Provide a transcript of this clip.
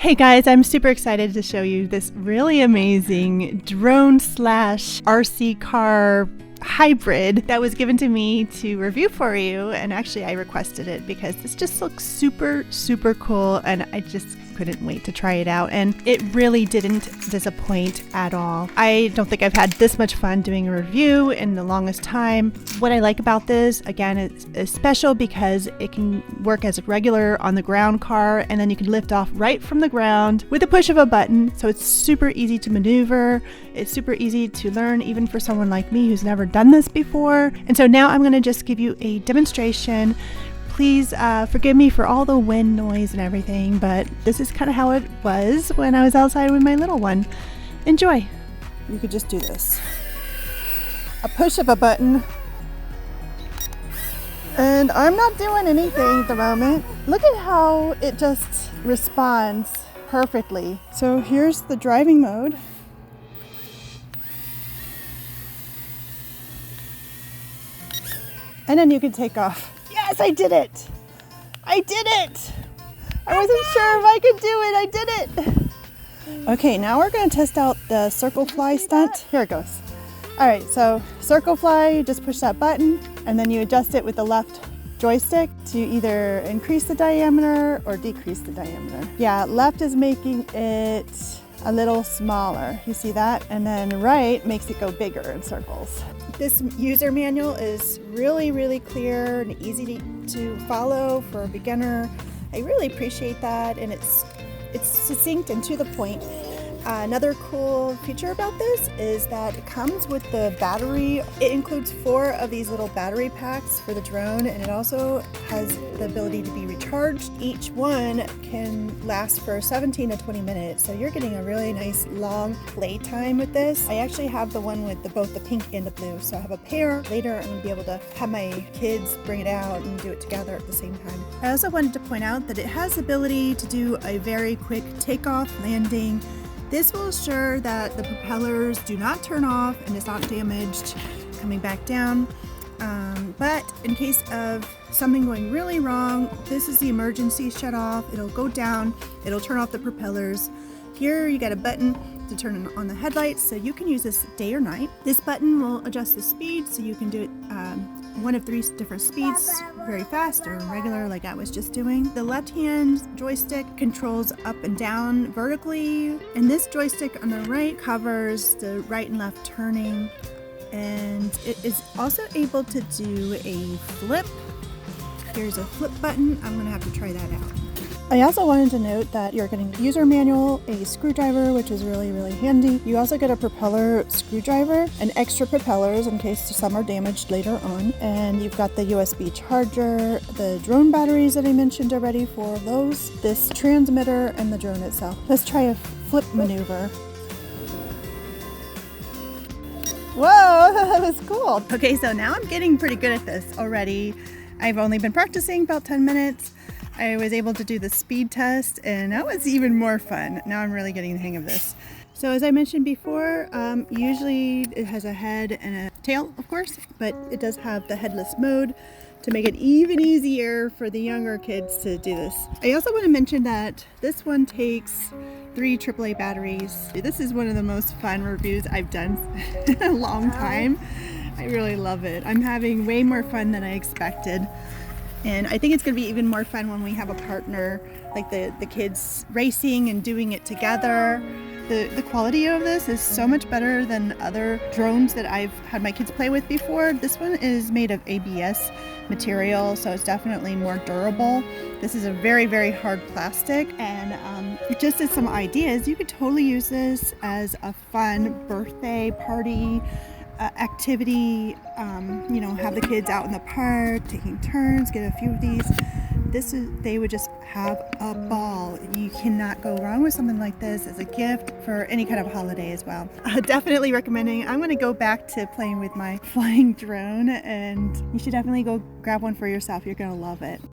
Hey guys, I'm super excited to show you this really amazing drone slash RC car hybrid that was given to me to review for you. And actually I requested it because this just looks super cool and I just couldn't wait to try it out, and it really didn't disappoint at all. I don't think I've had this much fun doing a review in the longest time. What I like about this, again, is special because it can work as a regular on the ground car, and then you can lift off right from the ground with a push of a button. So it's super easy to maneuver. It's super easy to learn, even for someone like me who's never done this before. And so now I'm going to just give you a demonstration. Please forgive me for all the wind noise and everything, but this is kind of how it was when I was outside with my little one. Enjoy. You could just do this. A push of a button. And I'm not doing anything at the moment. Look at how it just responds perfectly. So here's the driving mode. And then you can take off. Yes, I did it! I did it! I wasn't sure if I could do it. I did it! Okay, now we're going to test out the circle fly stunt. Here it goes. Alright, so circle fly, you just push that button and then you adjust it with the left joystick to either increase the diameter or decrease the diameter. Yeah, left is making it a little smaller. You see that? And then right makes it go bigger in circles. This user manual is really clear and easy to follow for a beginner. I really appreciate that, and it's succinct and to the point. Another cool feature about this is that it comes with the battery. It includes 4 of these little battery packs for the drone, and it also has the ability to be recharged. Each one can last for 17 to 20 minutes, so you're getting a really nice long playtime with this. I actually have the one with both the pink and the blue, so I have a pair. Later I'm going to be able to have my kids bring it out and do it together at the same time. I also wanted to point out that it has the ability to do a very quick takeoff, landing. This will ensure that the propellers do not turn off and is not damaged coming back down. But in case of something going really wrong, this is the emergency shut off. It'll go down, it'll turn off the propellers. Here you got a button to turn on the headlights, so you can use this day or night. This button will adjust the speed, so you can do it one of 3 different speeds, very fast or regular like I was just doing. The left hand joystick controls up and down vertically, and this joystick on the right covers the right and left turning, and it is also able to do a flip. Here's a flip button. I'm gonna have to try that out. I also wanted to note that you're getting a user manual, a screwdriver, which is really handy. You also get a propeller screwdriver and extra propellers in case some are damaged later on. And you've got the USB charger, the drone batteries that I mentioned already for those, this transmitter, and the drone itself. Let's try a flip maneuver. Whoa, that was cool. Okay, so now I'm getting pretty good at this already. I've only been practicing about 10 minutes. I was able to do the speed test, and that was even more fun. Now I'm really getting the hang of this. So as I mentioned before, usually it has a head and a tail, of course, but it does have the headless mode to make it even easier for the younger kids to do this. I also want to mention that this one takes 3 AAA batteries. This is one of the most fun reviews I've done in a long time. I really love it. I'm having way more fun than I expected. And I think it's going to be even more fun when we have a partner, like the kids racing and doing it together. The quality of this is so much better than other drones that I've had my kids play with before. This one is made of ABS material, so it's definitely more durable. This is a very hard plastic, and just as some ideas, you could totally use this as a fun birthday party activity, have the kids out in the park taking turns, get a few of these. They would just have a ball. You cannot go wrong with something like this as a gift for any kind of holiday as well. Definitely recommending. I'm going to go back to playing with my flying drone, and you should definitely go grab one for yourself. You're going to love it.